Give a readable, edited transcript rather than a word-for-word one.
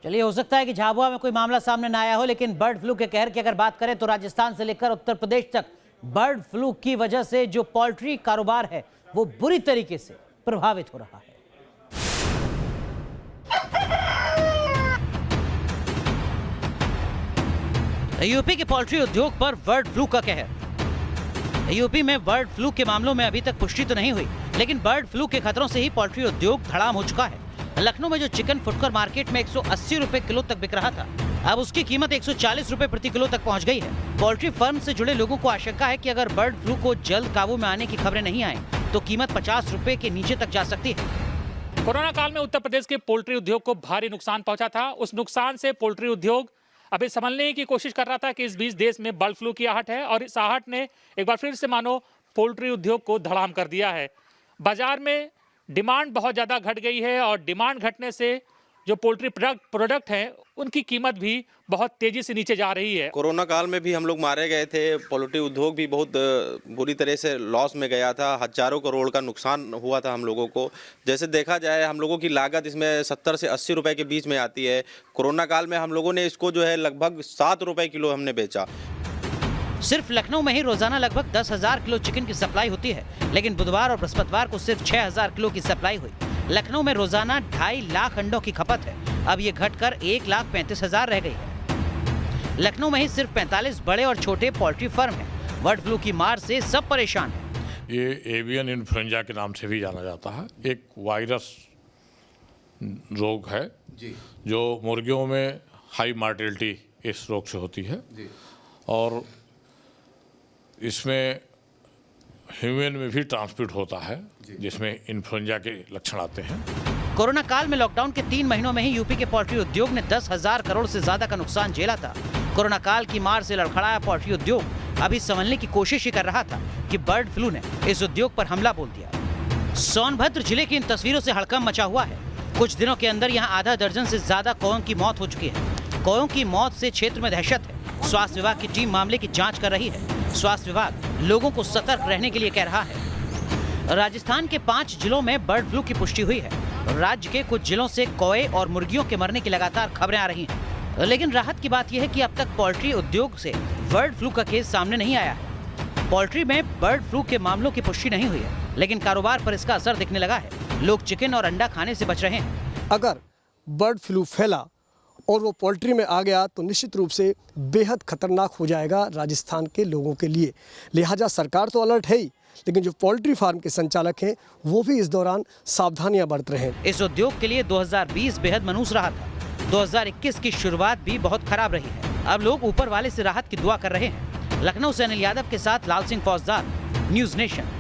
चलिए, हो सकता है कि झाबुआ में कोई मामला सामने ना आया हो, लेकिन बर्ड फ्लू के कहर की अगर बात करें तो राजस्थान से लेकर उत्तर प्रदेश तक बर्ड फ्लू की वजह से जो पोल्ट्री कारोबार है वो बुरी तरीके से प्रभावित हो रहा है। यूपी के पोल्ट्री उद्योग पर बर्ड फ्लू का कहर। यूपी में बर्ड फ्लू के मामलों में अभी तक पुष्टि तो नहीं हुई, लेकिन बर्ड फ्लू के खतरों से ही पोल्ट्री उद्योग धड़ाम हो चुका है। लखनऊ में जो चिकन फुटकर मार्केट में 180 रुपए किलो तक बिक रहा था, अब उसकी कीमत 140 रुपए प्रति किलो तक पहुंच गई है। पोल्ट्री फार्म से जुड़े लोगों को आशंका है कि अगर बर्ड फ्लू को जल्द काबू में आने की खबरें नहीं आए तो कीमत 50 रुपए के नीचे तक जा सकती है। कोरोना काल में उत्तर प्रदेश के पोल्ट्री उद्योग को भारी नुकसान पहुंचा था। उस नुकसान से पोल्ट्री उद्योग अभी संभलने की कोशिश कर रहा था कि इस बीच देश में बर्ड फ्लू की आहट है और इस आहट ने एक बार फिर से मानो पोल्ट्री उद्योग को धड़ाम कर दिया है। बाजार में डिमांड बहुत ज़्यादा घट गई है और डिमांड घटने से जो पोल्ट्री प्रोडक्ट हैं उनकी कीमत भी बहुत तेजी से नीचे जा रही है। कोरोना काल में भी हम लोग मारे गए थे, पोल्ट्री उद्योग भी बहुत बुरी तरह से लॉस में गया था। हजारों करोड़ का नुकसान हुआ था हम लोगों को। जैसे देखा जाए हम लोगों की लागत इसमें 70 से 80 रुपए के बीच में आती है। कोरोना काल में हम लोगों ने इसको जो है लगभग 7 रुपए किलो हमने बेचा। सिर्फ लखनऊ में ही रोजाना लगभग 10,000 किलो चिकन की सप्लाई होती है, लेकिन बुधवार और बृहस्पतिवार को सिर्फ 6,000 किलो की सप्लाई हुई। लखनऊ में रोजाना 2.5 लाख अंडों की खपत है, अब ये घटकर 1,35,000 रह गई है। लखनऊ में ही सिर्फ 45 बड़े और छोटे पोल्ट्री फार्म हैं। बर्ड फ्लू की मार से सब परेशान हैं। ये एवियन इन्फ्लुएंजा के नाम से भी जाना जाता है। एक वायरस रोग है जो मुर्गियों में हाई मार्टेलिटी इस रोग से होती है और इसमें ह्यूमन में भी ट्रांसमिट होता है, जिसमें इन्फ्लुएंजा के लक्षण आते हैं। कोरोना काल में लॉकडाउन के 3 महीनों में ही यूपी के पोल्ट्री उद्योग ने 10,000 करोड़ से ज्यादा का नुकसान झेला था। कोरोना काल की मार से लड़खड़ाया पोल्ट्री उद्योग अभी संभलने की कोशिश ही कर रहा था कि बर्ड फ्लू ने इस उद्योग पर हमला बोल दिया। सोनभद्र जिले की इन तस्वीरों से हड़कंप मचा हुआ है। कुछ दिनों के अंदर यहाँ आधा दर्जन से ज्यादा कौओं की मौत हो चुकी है। कौओं की मौत से क्षेत्र में दहशत है। स्वास्थ्य विभाग की टीम मामले की जांच कर रही है। स्वास्थ्य विभाग लोगों को सतर्क रहने के लिए कह रहा है। राजस्थान के 5 जिलों में बर्ड फ्लू की पुष्टि हुई है। राज्य के कुछ जिलों से कौए और मुर्गियों के मरने की लगातार खबरें आ रही हैं, लेकिन राहत की बात यह है कि अब तक पोल्ट्री उद्योग से बर्ड फ्लू का केस सामने नहीं आया है। पोल्ट्री में बर्ड फ्लू के मामलों की पुष्टि नहीं हुई है, लेकिन कारोबार पर इसका असर दिखने लगा है। लोग चिकन और अंडा खाने से बच रहे हैं। अगर बर्ड फ्लू फैला और वो पोल्ट्री में आ गया तो निश्चित रूप से बेहद खतरनाक हो जाएगा राजस्थान के लोगों के लिए। लिहाजा सरकार तो अलर्ट है ही, लेकिन जो पोल्ट्री फार्म के संचालक हैं वो भी इस दौरान सावधानियां बरत रहे हैं। इस उद्योग के लिए 2020 बेहद मनहूस रहा था। 2021 की शुरुआत भी बहुत खराब रही है। अब लोग ऊपर वाले से राहत की दुआ कर रहे हैं। लखनऊ से अनिल यादव के साथ लाल सिंह फौजदार, न्यूज़ नेशन।